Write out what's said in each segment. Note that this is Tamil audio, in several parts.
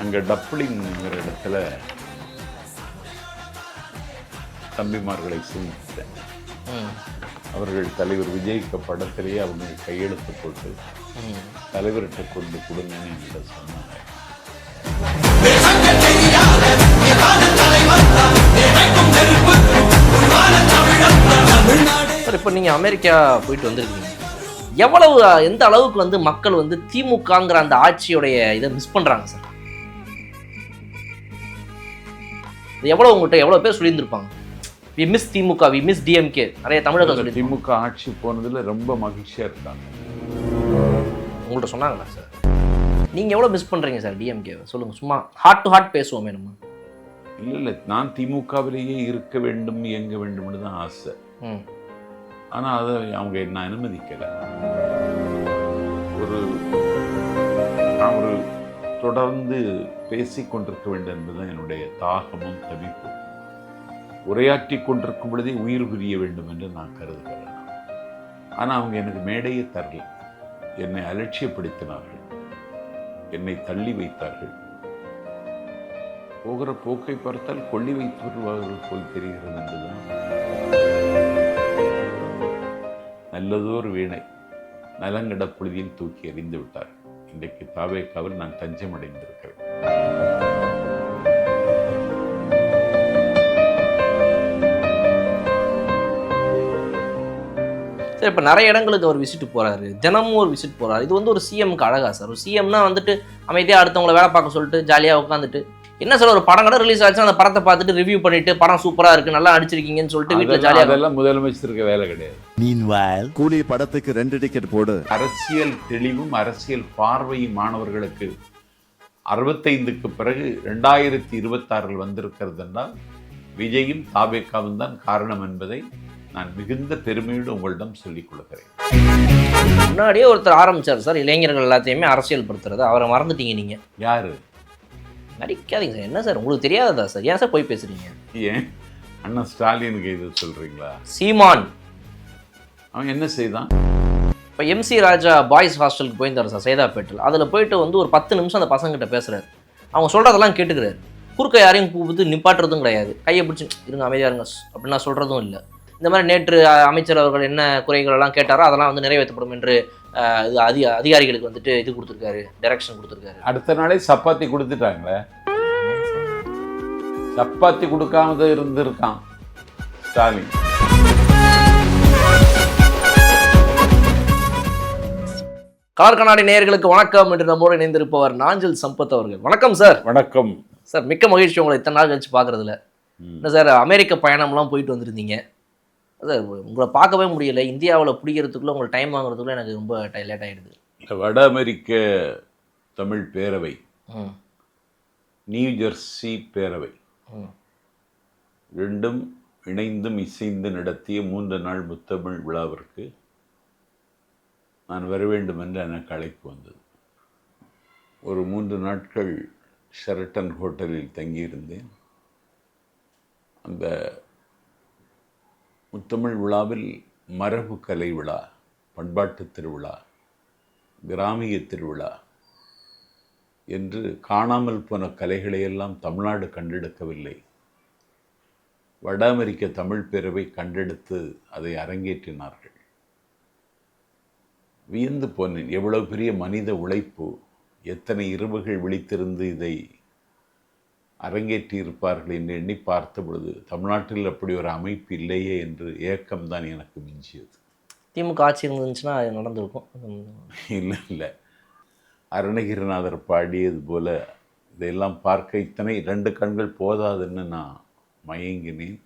அங்கே டப்ளிங்கிற இடத்துல தம்பிமார்களை சந்தித்தேன். அவர்கள் தலைவர் விஜய்க்கு படத்திலேயே அவங்க கையெழுத்து போட்டு தலைவர்கிட்ட கொண்டு கொடுங்கன்னு என்கிட்ட சொன்னாங்க. சார், இப்போ நீங்கள் அமெரிக்கா போயிட்டு வந்திருக்கீங்க. எவ்வளவு எந்த அளவுக்கு வந்து மக்கள் வந்து திமுகங்கிற அந்த ஆட்சியோடைய இதை மிஸ் பண்ணுறாங்க சார்? எவ்வளோ உங்கள்கிட்ட எவ்வளோ பேர் சொல்லியிருந்திருப்பாங்க, we miss DMK, we miss DMK, நிறைய தமிழர்கள் சொல்லி திமுக ஆட்சி போனதில் ரொம்ப மகிழ்ச்சியாக இருக்காங்க. உங்கள்கிட்ட சொன்னாங்களா சார்? நீங்கள் எவ்வளோ மிஸ் பண்ணுறீங்க சார் டிஎம்கே? சொல்லுங்கள், சும்மா ஹார்ட் டு ஹார்ட் பேசுவோமே நம்ம. இல்லை, நான் திமுகவிலேயே இருக்க வேண்டும், இயங்க வேண்டும்னு தான் ஆசை. ஆனால் அதை அவங்க என்ன அனுமதிக்கலை. நான் ஒரு தொடர்ந்து பேசிக்கொண்டிருக்க வேண்டும் என்பதுதான் என்னுடைய தாகமும் தவிப்பும். உரையாற்றி கொண்டிருக்கும் பொழுதே உயிர் புரிய வேண்டும் என்று நான் கருதுகிறேன். ஆனால் அவங்க எனக்கு மேடையை தரல. என்னை அலட்சியப்படுத்தினார்கள், என்னை தள்ளி வைத்தார்கள். போகிற போக்கை பார்த்தால் கொள்ளி வைத்து வருவார்கள் போல் தெரிகிறது என்றுதான். நல்லதோர் வீணை நலங்கட புழுதியில் தூக்கி எறிந்து விட்டார். இன்றைக்கு தாவேக்காவில் நான் தஞ்சம் அடைந்திருக்கிறேன். சார், இப்போ நிறைய இடங்களுக்கு அவர் விசிட் போகிறாரு, தினமும் ஒரு விசிட் போகிறாரு. இது வந்து ஒரு சிஎம்க்கு அழகா சார்? ஒரு சிஎம்னா வந்துட்டு அமைதியாக அடுத்தவங்களை வேலை பார்க்க சொல்லிட்டு ஜாலியாக உட்காந்துட்டு, என்ன சார் ஒரு படம் கடை ரிலீஸ் ஆச்சு, அந்த படத்தை பார்த்துட்டு ரிவ்யூ பண்ணிட்டு படம் சூப்பராக இருக்குது, நல்லா நடிச்சிருக்கீங்கன்னு சொல்லிட்டு வீட்டில் ஜாலியாக. அதெல்லாம் முதலமைச்சருக்கு வேலை கிடையாது. மீன்வாயில் கூலி படத்துக்கு 2 டிக்கெட் போடு. அரசியல் தெளிவும் அரசியல் பார்வையும் மாணவர்களுக்கு 65க்கு பிறகு 2026 வந்திருக்கிறது என்றால் விஜயும் தாவேக்காவும் தான் காரணம் என்பதை நான் மிகுந்த பெருமையோடு உங்களிடம் சொல்லிக் கொள்கிறேன். முன்னாடியே ஒருத்தர் ஆரம்பிச்சார் சார் இளைஞர்கள் எல்லாத்தையுமே அரசியல் படுத்துறது, அவரை மறந்துட்டீங்க நீங்கள். யாரு? நடிக்காதீங்க சார். என்ன சார் உங்களுக்கு தெரியாததா சார்? ஏன் சார் போய் பேசுறீங்க? ஏன் அண்ணா ஸ்டாலினுக்கு இது சொல்றீங்களா? சீமான் அவன் என்ன செய்தான்? இப்போ எம்சி ராஜா பாய்ஸ் ஹாஸ்டலுக்கு போயிருந்தார் சார் சைதாப்பேட்டில். அதில் போயிட்டு வந்து ஒரு 10 நிமிஷம் அந்த பசங்கிட்ட பேசுகிறாரு. அவங்க சொல்கிறதெல்லாம் கேட்டுக்கிறாரு. குறுக்க யாரையும் கூப்பிட்டு நிப்பாட்டுறதும் கிடையாது, கையை பிடிச்சி இருங்க அமைதியாக இருங்க அப்படின்னா சொல்கிறதும் இல்லை. இந்த மாதிரி நேற்று அமைச்சர் அவர்கள் என்ன குறைகள் எல்லாம் கேட்டாரோ அதெல்லாம் வந்து நிறைவேற்றப்படும் என்று இது அதிகாரிகளுக்கு வந்துட்டு இது கொடுத்துருக்காரு, டைரக்ஷன் கொடுத்துருக்காரு. அடுத்த நாளே சப்பாத்தி கொடுத்துட்டாங்களே. சப்பாத்தி கொடுக்காம இருந்திருக்கான் ஸ்டாலின். கலர் கண்ணாடி நேயர்களுக்கு வணக்கம் என்று நம்மோடு இணைந்திருப்பவர் நாஞ்சில் சம்பத் அவர்கள். வணக்கம் சார். வணக்கம் சார், மிக்க மகிழ்ச்சி உங்களை இத்தனை நாள் கழிச்சு பார்க்குறதுல. என்ன சார், அமெரிக்க பயணம்லாம் போயிட்டு வந்துருந்தீங்க சார், உங்களை பார்க்கவே முடியல. இந்தியாவில் பிடிக்கிறதுக்குள்ளே உங்களுக்கு டைம் வாங்குறதுக்குள்ளே எனக்கு ரொம்ப லேட் ஆகிடுது. வட அமெரிக்க தமிழ் பேரவை, நியூ ஜெர்சி பேரவை ரெண்டும் இணைந்தும் இசைந்து நடத்திய 3 நாள் முத்தமிழ் விழாவிற்கு நான் வர வேண்டும் என்று எனக்கு அழைப்பு வந்தது. ஒரு 3 நாட்கள் ஷெரட்டன் ஹோட்டலில் தங்கியிருந்தேன். அந்த முத்தமிழ் விழாவில் மரபு கலை விழா, பண்பாட்டு திருவிழா, கிராமிய திருவிழா என்று காணாமல் போன கலைகளையெல்லாம் தமிழ்நாடு கண்டெடுக்கவில்லை, வட அமெரிக்க தமிழ் பேரவை கண்டெடுத்து அதை அரங்கேற்றினார்கள். வியந்து போனேன். எவ்வளவு பெரிய மனித உழைப்பு, எத்தனை இரவுகள் விழித்திருந்து இதை அரங்கேற்றி இருப்பார்கள் என்று எண்ணி பார்த்த பொழுது தமிழ்நாட்டில் அப்படி ஒரு அமைப்பு இல்லையே என்று ஏக்கம்தான் எனக்கு மிஞ்சியது. திமுக ஆட்சி இருந்துச்சுன்னா அது நடந்திருக்கும். இல்லை, அருணகிரிநாதர் பாடியது போல இதையெல்லாம் பார்க்க இத்தனை 2 கண்கள் போதாதுன்னு நான் மயங்கினேன்.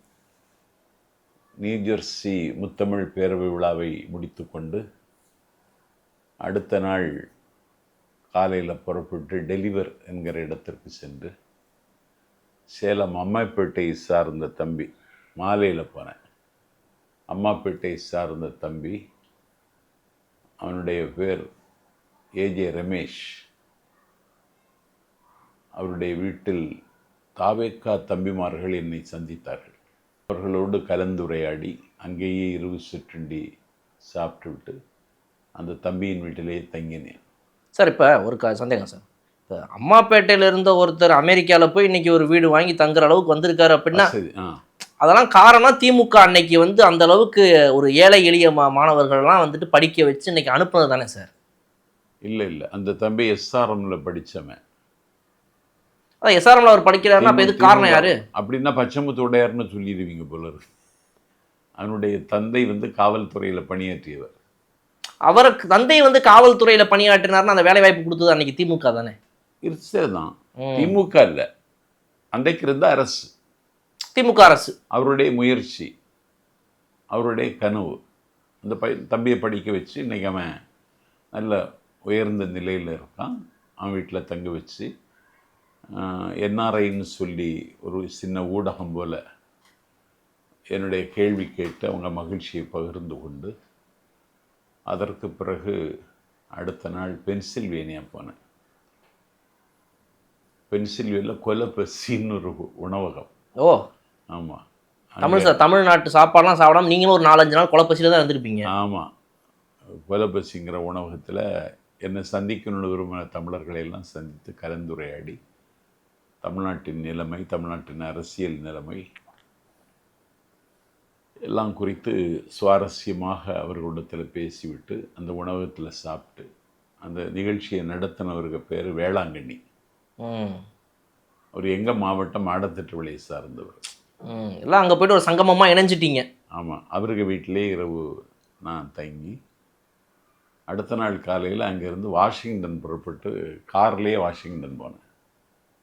நியூ ஜெர்சி முத்தமிழ் பேரவை விழாவை முடித்து கொண்டு அடுத்த நாள் காலையில் புறப்பட்டு டெலிவர் என்கிற இடத்திற்கு சென்று சேலம் அம்மாப்பேட்டையை சார்ந்த தம்பி, மாலையில் போனேன். அம்மாப்பேட்டையை சார்ந்த தம்பி, அவனுடைய பேர் ஏஜே ரமேஷ். அவருடைய வீட்டில் தாவேக்கா தம்பிமார்கள் என்னை சந்தித்தார்கள். அவர்களோடு கலந்துரையாடி அங்கேயே இரவு சிற்றுண்டி சாப்பிட்டு விட்டு அந்த தம்பியின் வீட்டிலேயே தங்கினேன். சார், இப்போ ஒரு சந்தேகம் சார். அம்மாப்பேட்டையில இருந்த ஒருத்தர் அமெரிக்கால போய் இன்னைக்கு ஒரு வீடு வாங்கி தங்குற அளவுக்கு வந்திருக்காரு அப்படின்னா சரி. அதெல்லாம் காரணம் திமுக அன்னைக்கு வந்து அந்த அளவுக்கு ஒரு ஏழை எளிய மாணவர்கள்லாம் வந்துட்டு படிக்க வச்சு இன்னைக்கு அனுப்புனது தானே சார். இல்லை இல்லை, அந்த தம்பி எஸ்ஆர்எம்ல படித்தவன். அதான் எஸ்ஆர்எம்ல அவர் படிக்கிறாருன்னா அப்போ எதுக்கு காரணம் யாரு? அப்படின்னா பச்சைமுத்து உடையார்னு சொல்லிடுவீங்க போல இருக்கு. அவனுடைய தந்தை வந்து காவல்துறையில் பணியாற்றியவர். அவருக்கு தந்தை வந்து காவல்துறையில பணியாற்றினார்னா அந்த வேலை வாய்ப்பு கொடுத்தது அன்னைக்கு திமுக தானே. தான் திமுக இல்லை, அன்றைக்கு இருந்த அரசு, திமுக அரசு. அவருடைய முயற்சி, அவருடைய கனவு. அந்த தம்பியை படிக்க வச்சு இன்னைக்கு அவன் நல்ல உயர்ந்த நிலையில் இருக்கான். அவன் வீட்டில் தங்க வச்சு என்ஆர்ஐன்னு சொல்லி ஒரு சின்ன ஊடகம் போல் என்னுடைய கேள்வி கேட்டு அவங்க மகிழ்ச்சியை பகிர்ந்து கொண்டு அதற்கு பிறகு அடுத்த நாள் பென்சில்வேனியா போனேன். பென்சில்வேனியில் கொலபசின்னு ஒரு உணவகம். ஓ ஆமாம், தமிழ்நாட்டு சாப்பாடுலாம் சாப்பிடாம நீங்களும் ஒரு 4-5 நாள் கொலப்பசியில் தான் இருந்திருப்பீங்க. ஆமாம், கொலபசிங்கிற உணவகத்தில் என்னை சந்திக்கணும்னு விரும்பின தமிழர்களை எல்லாம் சந்தித்து கலந்துரையாடி தமிழ்நாட்டின் நிலைமை, தமிழ்நாட்டின் அரசியல் நிலைமை எல்லாம் குறித்து சுவாரஸ்யமாக அவர்களிடத்தில் பேசிவிட்டு அந்த உணவகத்தில் சாப்பிட்டு அந்த நிகழ்ச்சியை நடத்தினவருக்கு பேர் வேளாங்கண்ணி. அவர் எங்கள் மாவட்டம் மாடத்திட்டு விலையை சார்ந்தவர். எல்லாம் அங்கே போய்ட்டு ஒரு சங்கமமாக இணைஞ்சிட்டீங்க. ஆமாம், அவருக்கு வீட்டிலே இரவு நான் தங்கி அடுத்த நாள் காலையில் அங்கேருந்து வாஷிங்டன் புறப்பட்டு கார்லேயே வாஷிங்டன் போனேன்.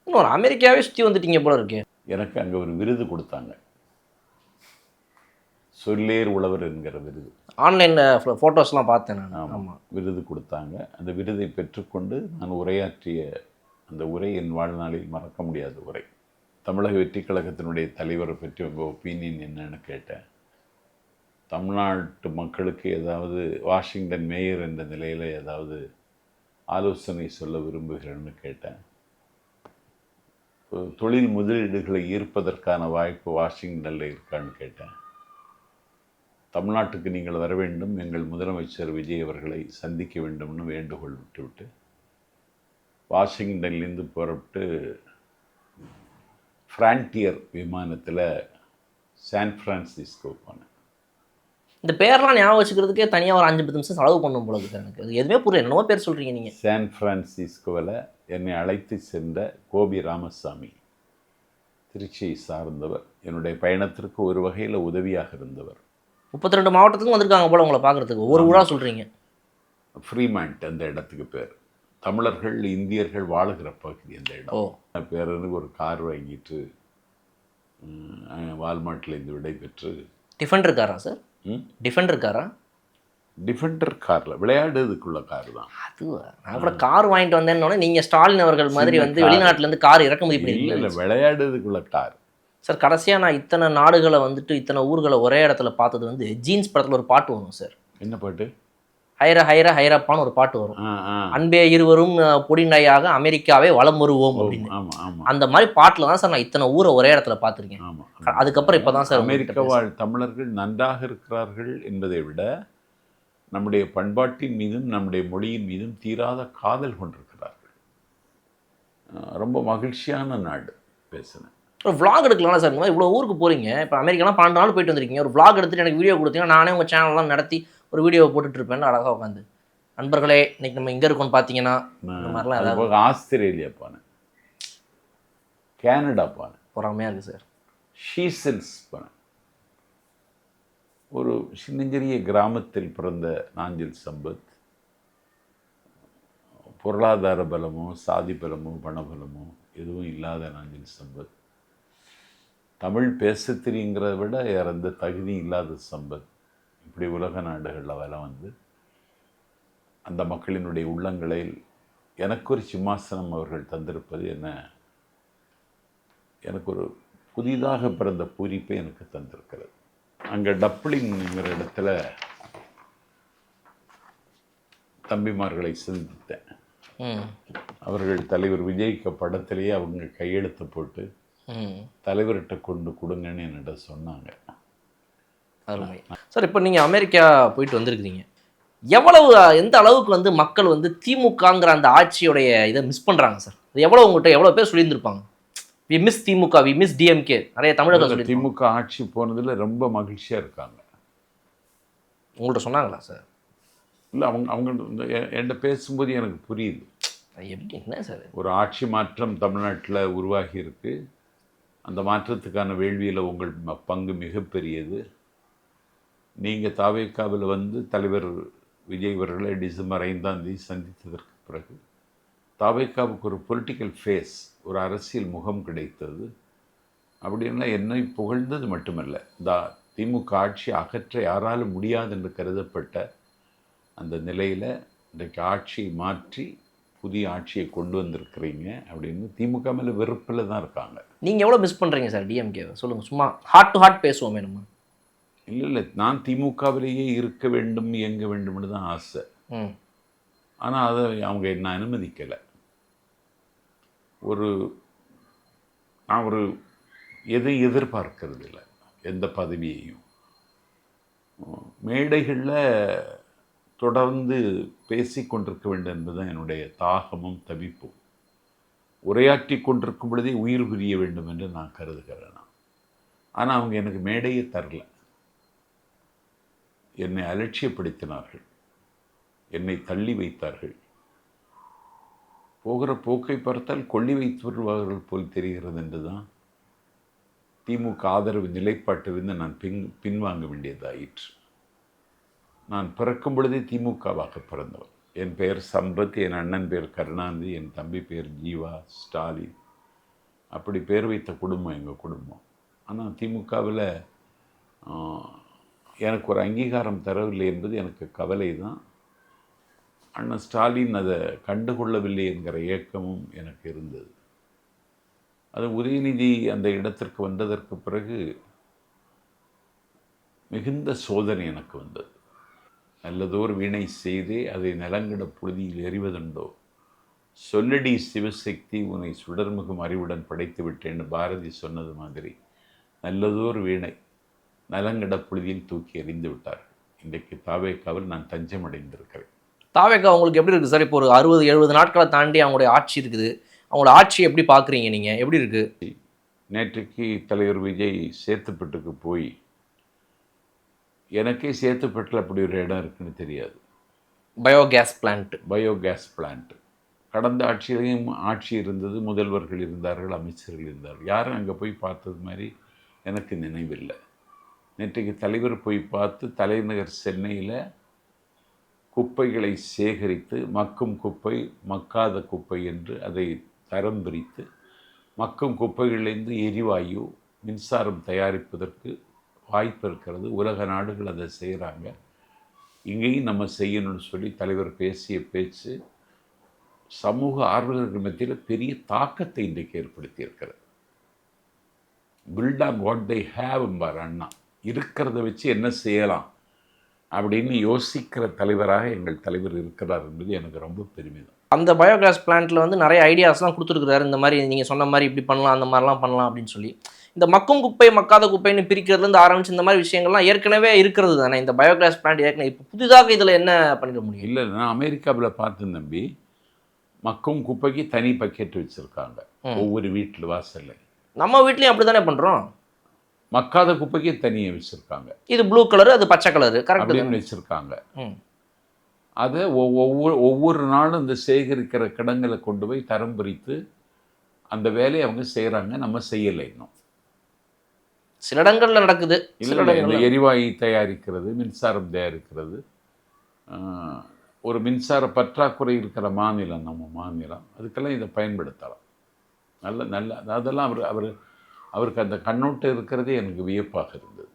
இன்னொரு அமெரிக்காவே சுற்றி வந்துட்டீங்க போல இருக்கே. எனக்கு அங்கே ஒரு விருது கொடுத்தாங்க, சொல்லேர் உழவர் என்கிற விருது. ஆன்லைனில் ஃபோட்டோஸ்லாம் பார்த்தேன் நான். ஆமாம், விருது கொடுத்தாங்க. அந்த விருதை பெற்றுக்கொண்டு நான் உரையாற்றிய அந்த உரை என் வாழ்நாளில் மறக்க முடியாத உரை. தமிழக வெற்றி கழகத்தினுடைய தலைவரை பற்றி உங்கள் ஒப்பீனியன் என்னன்னு கேட்டேன். தமிழ்நாட்டு மக்களுக்கு ஏதாவது வாஷிங்டன் மேயர் என்ற நிலையில் ஏதாவது ஆலோசனை சொல்ல விரும்புகிறேன்னு கேட்டேன். தொழில் முதலீடுகளை ஈர்ப்பதற்கான வாய்ப்பு வாஷிங்டனில் இருக்கான்னு கேட்டேன். தமிழ்நாட்டுக்கு நீங்கள் வர வேண்டும், எங்கள் முதலமைச்சர் விஜய் அவர்களை சந்திக்க வேண்டும்னு வேண்டுகோள் விட்டுவிட்டு வாஷிங்டன்லேருந்து புறப்பட்டு ஃப்ரான்டியர் விமானத்தில் சான் ஃப்ரான்சிஸ்கோ போனேன். இந்த பேர்லாம் ஞாபகம் வச்சுக்கிறதுக்கே தனியாக ஒரு 5-10 நிமிஷம் செலவு பண்ணும் போல இருக்குது எனக்கு. அது எதுவுமே புரியல, என்னவோ பேர் சொல்கிறீங்க நீங்கள். சான் ஃப்ரான்சிஸ்கோவில் என்னை அழைத்து சென்ற கோபி ராமசாமி, திருச்சியை சார்ந்தவர், என்னுடைய பயணத்திற்கு ஒரு வகையில் உதவியாக இருந்தவர். 32 மாவட்டத்துக்கும் வந்திருக்காங்க போல் உங்களை பார்க்குறதுக்கு. ஒவ்வொரு ஊராக சொல்கிறீங்க. ஃப்ரீமேண்ட் அந்த இடத்துக்கு பேர். தமிழர்கள் இந்தியர்கள் வாழுகிற பகுதி அந்த இடம். பேருக்கு ஒரு கார் வாங்கிட்டு வால்மார்ட்லேருந்து விடை பெற்று. டிஃபெண்டர் காரா சார்? டிஃபெண்டர் காரா? டிஃபெண்டர் காரில் விளையாடுறதுக்குள்ள கார் தான் அது. நான் கூட கார் வாங்கிட்டு வந்தேன்னொன்னே நீங்கள் ஸ்டாலின் அவர்கள் மாதிரி வந்து வெளிநாட்டிலேருந்து கார் இறக்குமதி பண்ணி. இல்லை, விளையாடுறதுக்குள்ள கார் சார். கடைசியாக நான் இத்தனை நாடுகளை வந்துட்டு இத்தனை ஊர்களை ஒரே இடத்துல பார்த்தது வந்து ஜீன்ஸ் படத்தில் ஒரு பாட்டு வரும் சார். என்ன பாட்டு? ஹைரா ஹைரா ஹைராப்பான்னு ஒரு பாட்டு வரும். அன்பே இருவரும் பொடிநாயாக அமெரிக்காவே வலம் வருவோம் அப்படின்னு. அந்த மாதிரி பாட்டில் தான் சார் நான் இத்தனை ஊரை ஒரே இடத்துல பார்த்துருக்கேன். அதுக்கப்புறம் இப்போ தான் சார் அமெரிக்க வாழ் தமிழர்கள் நன்றாக இருக்கிறார்கள் என்பதை விட நம்முடைய பண்பாட்டின் மீதும் நம்முடைய மொழியின் மீதும் தீராத காதல் கொண்டிருக்கிறார்கள். ரொம்ப மகிழ்ச்சியான நாடு. பேசுனேன். ஒரு vlog எடுக்கலாம் சார். இந்த மாதிரி இவ்வளோ ஊருக்கு போகிறீங்க, இப்போ அமெரிக்காலாம் 12 நாள் போயிட்டு வந்திருக்கீங்க. ஒரு vlog எடுத்துகிட்டு எனக்கு வீடியோ கொடுத்தீங்கன்னா நானே உங்கள் சேனல்லாம் நடத்தி ஒரு வீடியோவை போட்டுட்ருப்பேன் அழகாக உட்காந்து. நண்பர்களே, இன்றைக்கி நம்ம எங்கே இருக்கோன்னு பார்த்தீங்கன்னா இந்த மாதிரிலாம் ஏதாவது. ஆஸ்திரேலியா போனேன், கனடா போனேன், பொறாமையாக இருக்குது சார். ஷீசல்ஸ் போனேன். ஒரு சின்னஞ்சிறிய கிராமத்தில் பிறந்த நாஞ்சில் சம்பத், பொருளாதார பலமோ சாதி பலமோ பணபலமோ எதுவும் இல்லாத நாஞ்சில் சம்பத், தமிழ் பேச தெரியுங்கிறத விட இறந்த தகுதி இல்லாத சம்பத், இப்படி உலக நாடுகளில் வர வந்து அந்த மக்களினுடைய உள்ளங்களில் எனக்கு ஒரு சிம்மாசனம் அவர்கள் தந்திருப்பது எனக்கு ஒரு புதிதாக பிறந்த பூரிப்பை எனக்கு தந்திருக்கிறது. அங்கே டப்ளிங்கிற இடத்துல தம்பிமார்களை சந்தித்தேன். அவர்கள் தலைவர் விஜய்க்கு படத்திலேயே அவங்க கையெழுத்து போட்டு தலைவர்கிட்ட கொண்டு கொடுங்கன்னு என்னிட்ட சொன்னாங்க. அருமை சார். இப்போ நீங்கள் அமெரிக்கா போயிட்டு வந்திருக்கிறீங்க. எவ்வளவு எந்த அளவுக்கு வந்து மக்கள் வந்து திமுகங்கிற அந்த ஆட்சியோடைய இதை மிஸ் பண்ணுறாங்க சார்? அது எவ்வளோ உங்கள்கிட்ட எவ்வளோ பேர் சொல்லியிருந்திருப்பாங்க, we miss DMK, we miss DMK, நிறைய தமிழர்கள் சொல்லி திமுக ஆட்சி போனதில் ரொம்ப மகிழ்ச்சியாக இருக்காங்க. உங்கள்கிட்ட சொன்னாங்களா சார்? இல்லை, அவங்க என்கிட்ட பேசும்போது எனக்கு புரியுது. எப்படி என்ன சார், ஒரு ஆட்சி மாற்றம் தமிழ்நாட்டில் உருவாகி இருக்கு. அந்த மாற்றத்துக்கான வேள்வியில் உங்கள் பங்கு மிகப்பெரியது. நீங்கள் தாவேக்காவில் வந்து தலைவர் விஜய் அவர்களை டிசம்பர் 5ஆம் தேதி சந்தித்ததற்கு பிறகு தாவேக்காவுக்கு ஒரு பொலிட்டிக்கல் ஃபேஸ், ஒரு அரசியல் முகம் கிடைத்தது. அப்படின்னா என்னை புகழ்ந்தது மட்டுமல்ல, திமுக ஆட்சி அகற்ற யாராலும் முடியாது என்று கருதப்பட்ட அந்த நிலையில் இன்றைக்கு ஆட்சியை மாற்றி புதிய ஆட்சியை கொண்டு வந்திருக்கிறீங்க அப்படின்னு திமுக மேலே வெறுப்பில் தான் இருக்காங்க. நீங்கள் எவ்வளோ மிஸ் பண்ணுறீங்க சார் டிஎம்கேவை? சொல்லுங்கள், சும்மா ஹார்ட் டு ஹார்ட் பேசுவோமே நம்ம. இல்லை, நான் திமுகவிலேயே இருக்க வேண்டும், இயங்க வேண்டும்னு தான் ஆசை. ஆனால் அதை அவங்க என்ன அனுமதிக்கலை. நான் எதையும் எதிர்பார்க்கறது இல்லை, எந்த பதவியையும். மேடைகளில் தொடர்ந்து பேசி கொண்டிருக்க வேண்டும் என்பதுதான் என்னுடைய தாகமும் தவிப்பும். உரையாற்றி கொண்டிருக்கும் பொழுதே உயிர் புரிய வேண்டும் என்று நான் கருதுகிறேன். ஆனால் அவங்க எனக்கு மேடையே தரல. என்னை அலட்சியப்படுத்தினார்கள், என்னை தள்ளி வைத்தார்கள். போகிற போக்கை பார்த்தால் கொள்ளி வைத்து வருவார்கள் போல் தெரிகிறது என்று தான் திமுக ஆதரவு நிலைப்பாட்டிலிருந்து நான் பின்வாங்க வேண்டியதாயிற்று. நான் பிறக்கும் பொழுதே திமுகவாக பிறந்தவர். என் பெயர் சம்பத், என் அண்ணன் பேர் கருணாநிதி, என் தம்பி பேர் ஜீவா, ஸ்டாலின், அப்படி பேர் வைத்த குடும்பம் எங்கள் குடும்பம். ஆனால் திமுகவில் எனக்கு ஒரு அங்கீகாரம் தரவில்லை என்பது எனக்கு கவலை தான். அண்ணன் ஸ்டாலின் அதை கண்டுகொள்ளவில்லை என்கிற ஏக்கமும் எனக்கு இருந்தது. அது உதயநிதி அந்த இடத்திற்கு வந்ததற்கு பிறகு மிகுந்த சோதனை எனக்கு வந்தது. நல்லதோர் வீணை செய்தே அதை நலங்கிட புழுதியில் எறிவதுண்டோ, சொல்லடி சிவசக்தி உன்னை சுடர்முகம் அறிவுடன் படைத்து விட்டேன்னு பாரதி சொன்னது மாதிரி நல்லதோர் வீணை நலங்கிட புழுதியில் தூக்கி எறிந்து விட்டார். இன்றைக்கு தாவேக்காவில் நான் தஞ்சம் அடைந்திருக்கிறேன். தாவேக்கா உங்களுக்கு எப்படி இருக்குது சார்? இப்போ ஒரு 60-70 நாட்களை தாண்டி அவங்களுடைய ஆட்சி இருக்குது. அவங்களோட ஆட்சி எப்படி பார்க்குறீங்க நீங்கள்? எப்படி இருக்குது? நேற்றுக்கு தலைவர் விஜய் சேத்துப்பட்டுக்கு போய், எனக்கே சேத்துப்பட்டில் அப்படி ஒரு இடம் இருக்குன்னு தெரியாது. பயோகேஸ் பிளான்ட் கடந்த ஆட்சியிலையும் ஆட்சி இருந்தது, முதல்வர்கள் இருந்தார்கள், அமைச்சர்கள் இருந்தார்கள். யாரும் அங்கே போய் பார்த்தது மாதிரி எனக்கு நினைவில்லை. நேற்றைக்கு தலைவர் போய் பார்த்து தலைநகர் சென்னையில் குப்பைகளை சேகரித்து, மக்கும் குப்பை, மக்காத குப்பை என்று அதை தரம் பிரித்து, மக்கும் குப்பைகளிலிருந்து எரிவாயு, மின்சாரம் தயாரிப்பதற்கு வாய்ப்பு இருக்கிறது. உலக நாடுகள் அதை செய்கிறாங்க, இங்கேயும் நம்ம செய்யணும்னு சொல்லி தலைவர் பேசிய பேச்சு சமூக ஆர்வலர்கள் மத்தியில் பெரிய தாக்கத்தை இன்றைக்கு ஏற்படுத்தியிருக்கிறது. Build on what they have எம்பார் அண்ணா. இருக்கிறத வச்சு என்ன செய்யலாம் அப்படின்னு யோசிக்கிற தலைவராக எங்கள் தலைவர் இருக்கிறார் என்பது எனக்கு ரொம்ப பெருமிதம். அந்த பயோகேஸ் பிளான்ட்டில் வந்து நிறைய ஐடியாஸ்லாம் கொடுத்துருக்குறாரு. இந்த மாதிரி நீங்கள் சொன்ன மாதிரி இப்படி பண்ணலாம், அந்த மாதிரிலாம் பண்ணலாம் அப்படின்னு சொல்லி. இந்த மக்கும் குப்பை மக்காத குப்பைன்னு பிரிக்கிறதுலேருந்து ஆரம்பிச்சு இந்த மாதிரி விஷயங்கள்லாம் ஏற்கனவே இருக்கிறது தானே. இந்த பயோகேஸ் பிளான்ட் ஏற்கனவே இப்போ புதிதாக இதில் என்ன பண்ணிட முடியும்? இல்லை, நான் அமெரிக்காவில் பார்த்து நம்பி மக்கும் குப்பைக்கு தனி பக்கெட் வச்சுருக்காங்க ஒவ்வொரு வீட்டில் வாசல்ல. நம்ம வீட்லேயும் அப்படி தானே பண்ணுறோம். மக்காத குப்பைக்கு தனியாக வச்சுருக்காங்க. இது ப்ளூ கலரு, அது பச்சை கலரு, கரெக்டாக வச்சுருக்காங்க. அதை ஒவ்வொரு நாளும் இந்த சேகரிக்கிற கிடங்களை கொண்டு போய் தரம் பிரித்து அந்த வேலையை அவங்க செய்கிறாங்க. நம்ம செய்யலை இன்னும். சில இடங்களில் நடக்குது. இல்லை, இந்த எரிவாயு தயாரிக்கிறது, மின்சாரம் தயாரிக்கிறது, ஒரு மின்சார பற்றாக்குறை இருக்கிற மாநிலம் நம்ம மாநிலம், அதுக்கெல்லாம் இதை பயன்படுத்தலாம். நல்ல அதெல்லாம் அவருக்கு அந்த கண்ணோட்டம் இருக்கிறதே எனக்கு வியப்பாக இருந்தது.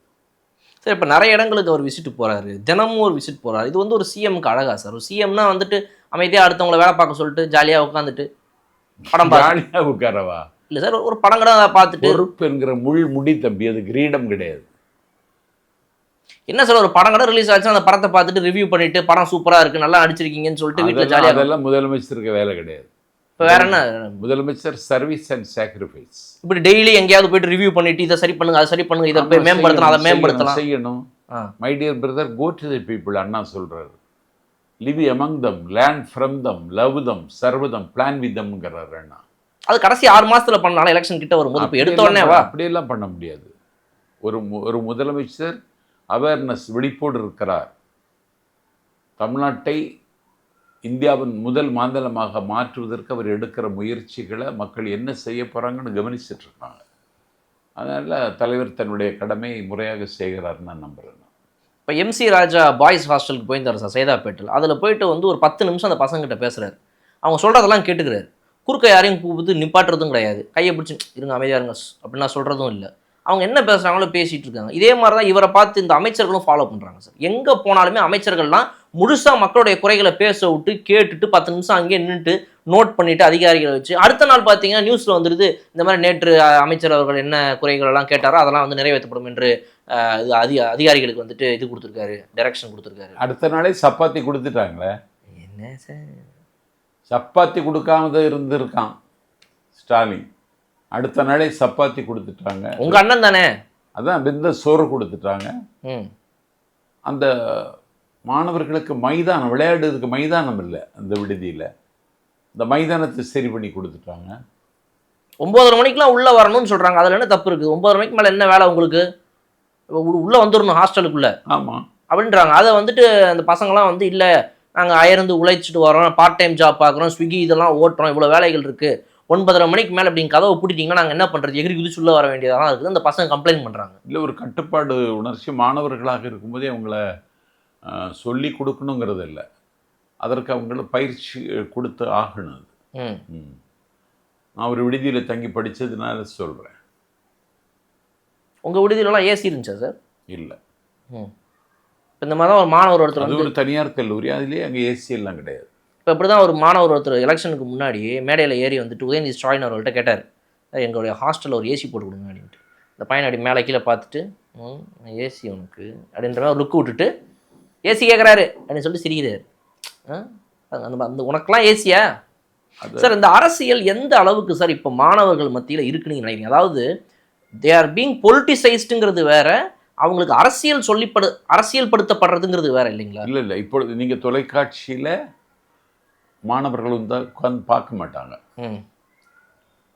சார், இப்போ நிறைய இடங்களுக்கு அவர் விசிட் போகிறாரு, தினமும் ஒரு விசிட் போகிறாரு. இது வந்து ஒரு சிஎம்க்கு அழகா சார்? ஒரு சிஎம்னா வந்துட்டு அமைதியாக அடுத்தவங்களை வேலை பார்க்க சொல்லிட்டு ஜாலியாக உட்காந்துட்டு படம் ஜாலியாக உட்காரவா? இல்லை சார், ஒரு படம் கூட பார்த்துட்டு. பொறுப்பு என்கிற முடி தம்பி, அது கிரீடம் கிடையாது. என்ன சார், ஒரு படம் கூட ரிலீஸ் ஆச்சு, அந்த படத்தை பார்த்துட்டு ரிவ்யூ பண்ணிட்டு படம் சூப்பராக இருக்குது, நல்லா நடிச்சிருக்கீங்கன்னு சொல்லிட்டு வீட்டில் ஜாலியாக. அதெல்லாம் முதலமைச்சருக்கு வேலை கிடையாது. இப்போ வேற என்ன? முதலமைச்சர் சர்வீஸ் அண்ட் சாக்ரிஃபைஸ். இப்படி டெய்லி எங்கேயாவது போயிட்டு ரிவ்யூ பண்ணிட்டு இதை சரி பண்ணுங்க, அதை சரி பண்ணுங்க, இதை மேம்படுத்தலாம், அதை மேம்படுத்தலாம் செய்யணும். My dear brother, go to the people Anna சொல்றாரு. Live among them, learn from them, love them, serve them, plan with தம்ங்கிறார் அண்ணா. அது கடைசி 6 மாசத்துல பண்ணாலும் எலெக்ஷன் கிட்ட வரும்போது இப்போ எடுத்த உடனே வா அப்படியெல்லாம் பண்ண முடியாது. ஒரு முதலமைச்சர் அவேர்னஸ் விழிப்போடு இருக்கிறார். தமிழ்நாட்டை இந்தியாவின் முதல் மாநிலமாக மாற்றுவதற்கு அவர் எடுக்கிற முயற்சிகளை மக்கள் என்ன செய்ய போகிறாங்கன்னு கவனிச்சுட்டு இருக்காங்க. அதனால் தலைவர் தன்னுடைய கடமையை முறையாக செய்கிறாருன்னு நான் நம்புகிறேன். இப்போ எம்சி ராஜா பாய்ஸ் ஹாஸ்டலுக்கு போயிருந்தார் சார் சைதாப்பேட்டில். அதில் போயிட்டு வந்து ஒரு 10 நிமிஷம் அந்த பசங்கிட்ட பேசுகிறாரு. அவங்க சொல்கிறதெல்லாம் கேட்டுக்கிறாரு. குறுக்க யாரையும் கூப்பிட்டு நிப்பாட்டுறதும் கிடையாது. கையை பிடிச்சி இருங்க அமைதியாக இருங்க அப்படின்னு நான் சொல்கிறதும் இல்லை. அவங்க என்ன பேசுகிறாங்களோ பேசிகிட்டு இருக்காங்க. இதே மாதிரி தான் இவரை பார்த்து இந்த அமைச்சர்களும் ஃபாலோ பண்ணுறாங்க சார். எங்கே போனாலுமே அமைச்சர்கள்லாம் முழுசாக மக்களுடைய குறைகளை பேச விட்டு கேட்டுட்டு 10 நிமிஷம் அங்கேயே நின்றுட்டு நோட் பண்ணிவிட்டு அதிகாரிகளை வச்சு அடுத்த நாள் பார்த்தீங்கன்னா நியூஸில் வந்துடுது இந்த மாதிரி நேற்று அமைச்சர் அவர்கள் என்ன குறைகள் எல்லாம் கேட்டாரோ அதெல்லாம் வந்து நிறைவேற்றப்படும் என்று அதிகாரிகளுக்கு வந்துட்டு இது கொடுத்துருக்காரு, டைரக்ஷன் கொடுத்துருக்காரு. அடுத்த நாளே சப்பாத்தி கொடுத்துட்டாங்களே. என்ன சார் சப்பாத்தி கொடுக்காம இருந்திருக்கான் ஸ்டாலின். அடுத்த நாளே சப்பாத்தி கொடுத்துட்டாங்க. உங்கள் அண்ணன் தானே? அதான் வெந்த சோறு கொடுத்துட்டாங்க. அந்த மாணவர்களுக்கு மைதானம் விளையாடுறதுக்கு மைதானம் இல்லை அந்த விடுதியில். இந்த மைதானத்தை சரி பண்ணி கொடுத்துட்டாங்க. 9:30 மணிக்கெலாம் உள்ளே வரணும்னு சொல்கிறாங்க. அதில் என்ன தப்பு இருக்குது? 9:30 மணிக்கு மேலே என்ன வேலை உங்களுக்கு? உள்ளே வந்துடணும் ஹாஸ்டலுக்குள்ளே. ஆமாம் அப்படின்றாங்க. அதை வந்துட்டு அந்த பசங்களாம் வந்து இல்லை நாங்கள் அயர்ந்து உழைச்சிட்டு வரோம், பார்ட் டைம் ஜாப் பார்க்குறோம், ஸ்விக்கி இதெல்லாம் ஓட்டுறோம், இவ்வளோ வேலைகள் இருக்குது, 9:30 மணிக்கு மேலே அப்படி கதவை பூட்டிட்டீங்கன்னா நாங்கள் என்ன பண்ணுறது, எகிரி குதிச்சு உள்ளே வர வேண்டியதாக இருக்குது. அந்த பசங்க கம்ப்ளைண்ட் பண்ணுறாங்க. இல்லை ஒரு கட்டுப்பாடு உணர்ச்சி மாணவர்களாக இருக்கும்போதே அவங்கள சொல்லி கொடுக்கணுங்கிறது இல்லை, அதற்கு அவங்கள பயிற்சி கொடுத்து ஆகணும். நான் ஒரு விடுதியில் தங்கி படித்ததுனால சொல்கிறேன். உங்கள் விடுதியிலலாம் ஏசி இருந்துச்சா சார்? இல்லை. இப்போ இந்த மாதிரி தான் ஒரு மாணவர் ஒருத்தர் அது ஒரு தனியார் கல்லூரி, அதுலேயே அங்கே ஏசி எல்லாம் கிடையாது. இப்போ இப்படி தான் ஒரு மாணவர் ஒருத்தர் எலெக்ஷனுக்கு முன்னாடி மேடையில் ஏறி வந்துட்டு உதயநிதி ஸ்டாலின் அவர்கள்ட்ட கேட்டார், எங்களுடைய ஹாஸ்டலில் ஒரு ஏசி போட்டு கொடுங்க அப்படின்ட்டு. இந்த பையன் அப்படி மேலே கீழே பார்த்துட்டு ஏசி உனக்கு அப்படின்ற மாதிரி லுக்கு விட்டுட்டு ஏசி கேட்குறாரு அப்படின்னு சொல்லிட்டு சிரிக்கிறாரு. அந்த உனக்கெல்லாம் ஏசியா சார்? இந்த அரசியல் எந்த அளவுக்கு சார் இப்போ மாணவர்கள் மத்தியில் இருக்குன்னு நினைக்கிறீங்க? அதாவது தே ஆர் பீங் பொலிட்டிசைஸ்டுங்கிறது வேற, அவங்களுக்கு அரசியல் படுத்தப்படுறதுங்கிறது வேற இல்லைங்களா? இல்லை இப்பொழுது நீங்கள் தொலைக்காட்சியில் மாணவர்கள் வந்து உட்காந்து பார்க்க மாட்டாங்க.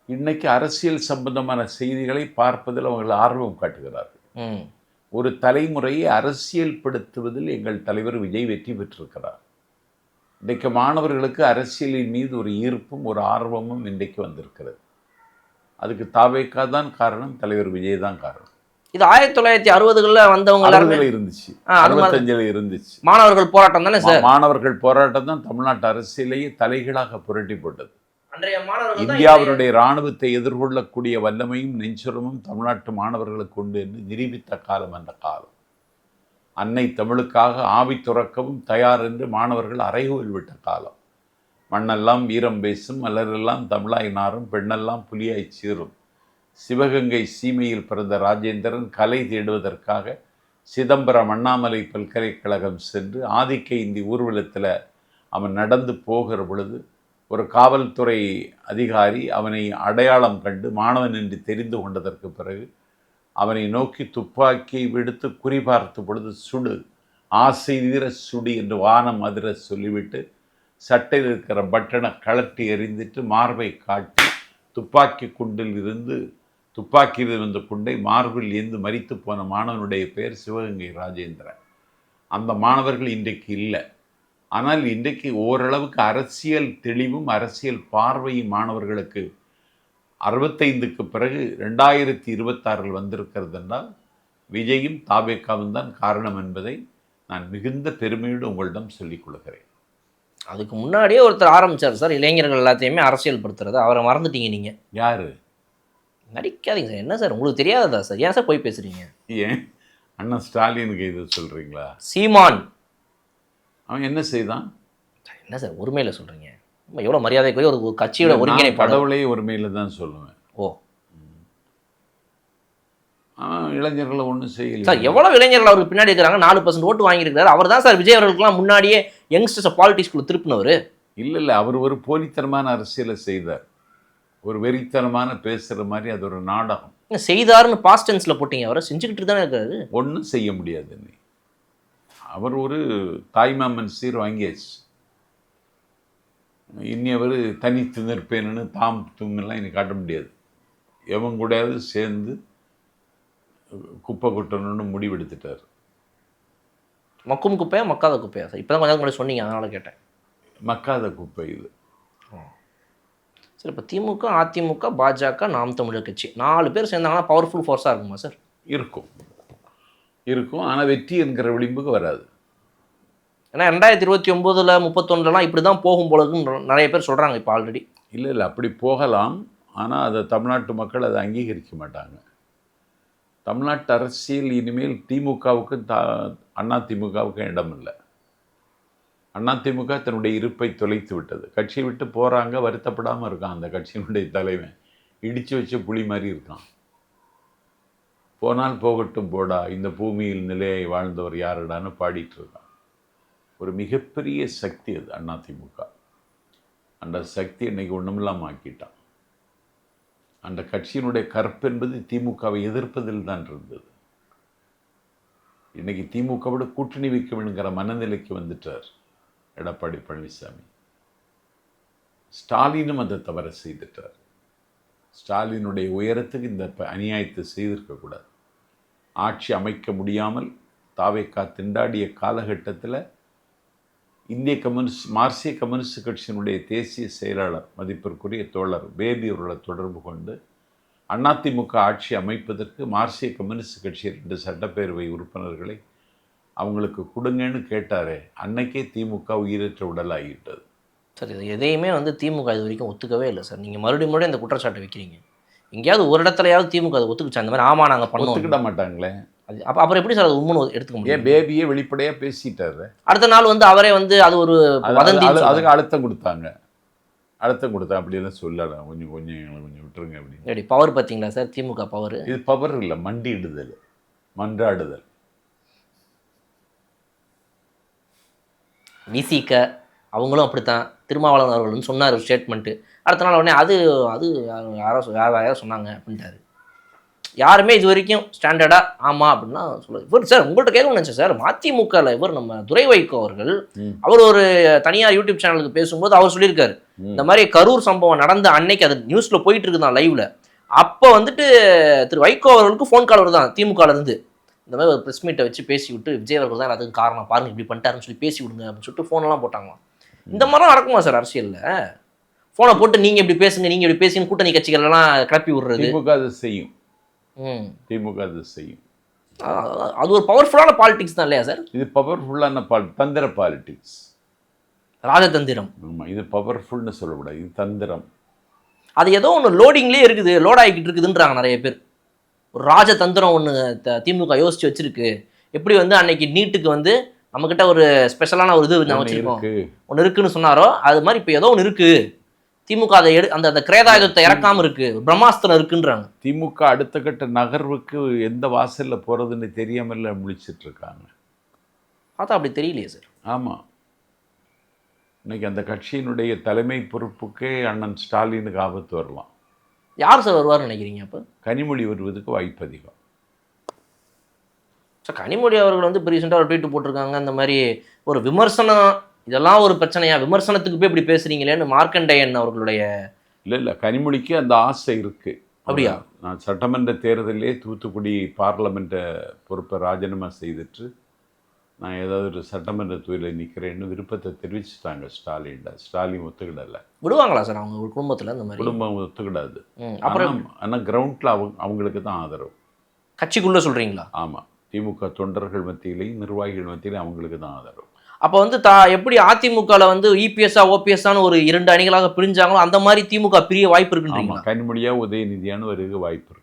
இன்னைக்கு அரசியல் சம்பந்தமான செய்திகளை பார்ப்பதில் அவர்கள் ஆர்வம் காட்டுகிறார்கள். ஒரு தலைமுறையை அரசியல் படுத்துவதில் எங்கள் தலைவர் விஜய் வெற்றி பெற்றிருக்கிறார். இன்றைக்கு மாணவர்களுக்கு அரசியலின் மீது ஒரு ஈர்ப்பும் ஒரு ஆர்வமும் இன்றைக்கு வந்திருக்கிறது. அதுக்கு தாவேக்கா தான் காரணம், தலைவர் விஜய் தான் காரணம். இது 1960களில் வந்தவங்க இருந்துச்சு, 65ல் இருந்துச்சு. மாணவர்கள் போராட்டம் தானே சார்? மாணவர்கள் போராட்டம் தான் தமிழ்நாட்டு அரசியலையே தலைகீழாக புரட்டி போட்டது. இந்தியாவினுடைய இராணுவத்தை எதிர்கொள்ளக்கூடிய வல்லமையும் நெஞ்சுரமும் தமிழ்நாட்டு மாணவர்களுக்கு உண்டு என்று நிரூபித்த காலம் அந்த காலம். அன்னை தமிழுக்காக ஆவி துறக்கவும் தயார் என்று மாணவர்கள் அறைகோல் விட்ட காலம். மண்ணெல்லாம் வீரம் பேசும், மலரெல்லாம் தமிழாய் நாரும், பெண்ணெல்லாம் புலியாய் சீரும். சிவகங்கை சீமையில் பிறந்த ராஜேந்திரன் கலை தேடுவதற்காக சிதம்பரம் அண்ணாமலை பல்கலைக்கழகம் சென்று ஆதிக்க இந்தி ஊர்வலத்தில் அவன் நடந்து போகிற பொழுது ஒரு காவல்துறை அதிகாரி அவனை அடையாளம் கண்டு மாணவன் என்று தெரிந்து கொண்டதற்கு பிறகு அவனை நோக்கி துப்பாக்கியை விடுத்து குறிபார்த்த பொழுது சுடு, ஆசை தீர சுடி என்று வானம் அதிர சொல்லிவிட்டு சட்டையில் இருக்கிற பட்டனை கழட்டி எறிந்துட்டு மார்பை காட்டி துப்பாக்கியில் இருந்த குண்டை மார்பில் ஏந்து மரித்து போன மாணவனுடைய பெயர் சிவகங்கை ராஜேந்திரன். அந்த மாணவர்கள் இன்றைக்கு இல்லை. ஆனால் இன்றைக்கு ஓரளவுக்கு அரசியல் தெளிவும் அரசியல் பார்வையும் மாணவர்களுக்கு 65க்கு பிறகு 2026 வந்திருக்கிறது என்றால் விஜயும் தாவேக்காவும் தான் காரணம் என்பதை நான் மிகுந்த பெருமையோடு உங்களிடம் சொல்லிக் கொள்கிறேன். அதுக்கு முன்னாடியே ஒருத்தர் ஆரம்பித்தார் சார் இளைஞர்கள் எல்லாத்தையுமே அரசியல் படுத்துறது. அவரை மறந்துட்டீங்க நீங்கள். யார்? நடிக்காதீங்க சார். என்ன சார் உங்களுக்கு தெரியாததா சார்? ஏன் சார் போய் பேசுகிறீங்க? ஏன் அண்ணன் ஸ்டாலினுக்கு இது சொல்கிறீங்களா? சீமான் அவன் என்ன செய்தான்? என்ன சார் ஒருமையில் சொல்கிறீங்க? எவ்வளோ மரியாதைக்குரிய ஒரு கட்சியோட ஒருங்கிணைப்பாளர். கடவுளே ஒருமையில் தான் சொல்லுவேன். ஓ இளைஞர்களை ஒன்றும் செய்யல சார். எவ்வளோ இளைஞர்கள் அவருக்கு பின்னாடி இருக்கிறாங்க. 4% ஓட்டு வாங்கியிருக்காரு. அவர் தான் சார் விஜய் அவர்களுக்குலாம் முன்னாடியே யங்ஸ்டர்ஸை பாலிடிக்ஸ்குள்ளே திருப்பினவர். இல்லை அவர் ஒரு போலித்தனமான அரசியலை செய்தார். ஒரு வெறித்தனமான பேசுகிற மாதிரி அது ஒரு நாடகம். செய்தாருன்னு பாஸ்ட் டென்ஸில் போட்டிங்க. அவரை செஞ்சுக்கிட்டு தானே இருக்காரு. ஒன்றும் செய்ய முடியாது. அவர் ஒரு தாய்மாமன் சீர் வாங்கியாச்சு. இனி அவர் தனித்து நிற்பேன்னு தாம் தும்மெல்லாம் இனி காட்ட முடியாது. எவன் கூடயாவது சேர்ந்து குப்பை கொட்டணும்னு முடிவெடுத்துட்டார். மக்கும் குப்பையா மக்காத குப்பையா சார்? இப்போ தான் கொஞ்சம் முன்னாடி சொன்னீங்க, அதனால் கேட்டேன். மக்காத குப்பை இது. சார் இப்போ திமுக, அதிமுக, பாஜக, நாம் தமிழர் கட்சி 4 பேர் சேர்ந்தாங்கன்னா பவர்ஃபுல் ஃபோர்ஸாக இருக்குமா சார்? இருக்கும் இருக்கும், ஆனால் வெற்றி என்கிற விளிம்புக்கு வராது. ஏன்னா 2029 31 இப்படி தான் போகும் போலன்னு நிறைய பேர் சொல்கிறாங்க இப்போ ஆல்ரெடி. இல்லை அப்படி போகலாம், ஆனால் அதை தமிழ்நாட்டு மக்கள் அதை அங்கீகரிக்க மாட்டாங்க. தமிழ்நாட்டு அரசியல் இனிமேல் திமுகவுக்கும் அதிமுகவுக்கும் இடம் இல்லை. அதிமுக தன்னுடைய இருப்பை தொலைத்து விட்டது. கட்சியை விட்டு போகிறாங்க, வருத்தப்படாமல் இருக்கான். அந்த கட்சியினுடைய தலைவன் இடித்து வச்ச புலி மாதிரி இருக்கான். போனால் போகட்டும் போடா, இந்த பூமியில் நிலையை வாழ்ந்தவர் யாரடான்னு பாடிட்டு இருக்கான். ஒரு மிகப்பெரிய சக்தி அது அதிமுக. அந்த சக்தி இன்னைக்கு ஒன்றுமில்லாமல் ஆக்கிட்டான். அந்த கட்சியினுடைய கற்பு என்பது திமுகவை எதிர்ப்பதில் தான் இருந்தது. இன்னைக்கு திமுகவோட கூட்டணி வைக்க வேணுங்கிற மனநிலைக்கு வந்துட்டார் எடப்பாடி பழனிசாமி. ஸ்டாலினும் அதை தவற செய்துட்டார். ஸ்டாலினுடைய உயரத்துக்கு இந்த அநியாயத்தை செய்திருக்கக்கூடாது. ஆட்சி அமைக்க முடியாமல் தாவேக்கா திண்டாடிய காலகட்டத்தில் இந்திய மார்க்சிய கம்யூனிஸ்ட் கட்சியினுடைய தேசிய செயலாளர் மதிப்பிற்குரிய தோழர் பேபி அவர்களை தொடர்பு கொண்டு அதிமுக ஆட்சி அமைப்பதற்கு மார்க்சிய கம்யூனிஸ்ட் கட்சி 2 சட்டப்பேரவை உறுப்பினர்களை அவங்களுக்கு கொடுங்கன்னு கேட்டாரே, அன்னைக்கே திமுக உயிரற்ற உடல் ஆகிவிட்டது. சார் இது எதையுமே திமுக இது வரைக்கும் ஒத்துக்கவே இல்லை சார். நீங்கள் மறுபடியும் இந்த குற்றச்சாட்டை வைக்கிறீங்க. எங்கேயாவது ஒரு இடத்துலையாவது திமுக அதை ஒத்துக்குச்சா? அந்த மாதிரி ஆமாம் நாங்கள் பண்ணோம் ஒத்துக்கிட மாட்டாங்களே. அது அப்போ அப்புறம் எப்படி சார் அது உண்மை எடுத்துக்க முடியும்? பேபியே வெளிப்படையாக பேசிட்டாரு. அடுத்த நாள் அவரே அது ஒரு வதந்தி, அதுக்கு அழுத்தம் கொடுத்தாங்க. அப்படியெல்லாம் சொல்லலாம். கொஞ்சம் விட்டுருங்க அப்படின்னு. எப்படி பவர் பார்த்தீங்களா சார் திமுக பவர்? இது பவர் இல்லை, மண்டியிடுதல், மன்றாடுதல். விசிக அவங்களும் அப்படித்தான், திருமாவளவன் அவர்கள்னு சொன்னார் ஒரு ஸ்டேட்மெண்ட்டு. அடுத்த நாள் உடனே அது அது யாரோ சொன்னாங்க அப்படின்ட்டாரு. யாருமே இது வரைக்கும் ஸ்டாண்டர்டாக ஆமாம் அப்படின்னா சொல்லுது. இவர் சார் உங்கள்கிட்ட கேட்க நினச்சேன் சார், மதிமுகவில் இவர் நம்ம துரை வைகோ அவர்கள் அவர் ஒரு தனியார் யூடியூப் சேனலுக்கு பேசும்போது அவர் சொல்லியிருக்காரு, இந்த மாதிரி கரூர் சம்பவம் நடந்த அன்னைக்கு அது நியூஸில் போயிட்டு இருக்குதான் லைவ்ல. அப்போ திரு வைகோ அவர்களுக்கு ஃபோன் கால் வருதான் திமுகலேருந்து. இந்த மாதிரி ஒரு ப்ரெஸ் மீட்டை வச்சு பேசி விட்டு விஜய் அவர்கள் தான் அதுக்கு காரணம், பாருங்க இப்படி பண்ணிட்டாருன்னு சொல்லி பேசி விடுங்க அப்படின்னு சொல்லிட்டு ஃபோனெல்லாம் போட்டாங்களாம். இந்த மாதிரிலாம் நடக்குமா சார் அரசியலில்? ஃபோனை போட்டு நீங்கள் இப்படி பேசுங்க, நீங்கள் இப்படி பேசின்னு கூட்டணி கட்சிகள்லாம் கிளப்பி விடுறது. திமுக அது செய்யும். அது ஒரு பவர்ஃபுல்லான பாலிடிக்ஸ் தான் இல்லையா சார்? இது பவர்ஃபுல்லான தந்திர பாலிடிக்ஸ், ராஜதந்திரம். ஆமாம், இது பவர்ஃபுல்னு சொல்லக்கூடாது, இது தந்திரம். அது ஏதோ ஒன்று லோடிங்லேயே இருக்குது, லோட் ஆகிக்கிட்டு இருக்குதுன்றாங்க நிறைய பேர். ஒரு ராஜதந்திரம் ஒன்று திமுக யோசிச்சு வச்சிருக்கு. எப்படி அன்னைக்கு நீட்டுக்கு நம்மக்கிட்ட ஒரு ஸ்பெஷலான ஒரு இது நம்ம வச்சிருக்கோம், ஒன்று இருக்குன்னு சொன்னாரோ அது மாதிரி இப்போ ஏதோ ஒன்று இருக்கு. திமுக அதை அந்த கிரேதாயுதத்தை இறக்காம இருக்கு, பிரம்மாஸ்திரம் இருக்குன்றாங்க. திமுக அடுத்த கட்ட நகர்வுக்கு எந்த வாசல்ல போறதுன்னு தெரியாமல முழிச்சிட்டு இருக்காங்க. பார்த்தா அப்படி தெரியலையே சார். ஆமாம், இன்னைக்கு அந்த கட்சியினுடைய தலைமை பொறுப்புக்கே அண்ணன் ஸ்டாலினுக்கு ஆபத்து வரலாம். யார் சார் வருவார்னு நினைக்கிறீங்க? அப்போ கனிமொழி வருவதுக்கு வாய்ப்பு அதிகம். சார் கனிமொழி அவர்கள் இப்போ ரீசெண்டாக ஒரு ட்வீட் போட்டிருக்காங்க, இந்த மாதிரி ஒரு விமர்சனம் இதெல்லாம் ஒரு பிரச்சனையா, விமர்சனத்துக்கு போய் இப்படி பேசுறீங்களேன்னு மார்க்கண்டேயன் அவர்களுடைய. இல்லை கனிமொழிக்கு அந்த ஆசை இருக்கு. அப்படியா? நான் சட்டமன்ற தேர்தலே தூத்துக்குடி பார்லமெண்ட்டை பொறுப்பை ராஜினாமா செய்துட்டு நான் ஏதாவது ஒரு சட்டமன்ற தொழிலில் நிற்கிறேன்னு விருப்பத்தை தெரிவிச்சுட்டாங்க ஸ்டாலின் ஒத்துக்கிடலை. விடுவாங்களா சார் அவங்க குடும்பத்தில்? இந்த மாதிரி குடும்பம் ஒத்துக்கிடாது. அப்புறம் ஆனால் கிரவுண்டில் அவங்களுக்கு தான் ஆதரவு. கட்சிக்குள்ளே சொல்கிறீங்களா? ஆமாம், திமுக தொண்டர்கள் மத்தியிலையும் நிர்வாகிகள் மத்தியிலையும் அவங்களுக்கு தான் ஆதரவு. அப்போ எப்படி அதிமுகவில் இபிஎஸ்ஆ ஓபிஎஸ்ஆன்னு ஒரு 2 அணிகளாக பிரிஞ்சாங்களோ அந்த மாதிரி திமுக பிரிய வாய்ப்பு இருக்குன்றீங்களா? கனிமொழியா உதயநிதியான வருக வாய்ப்பு இருக்கு.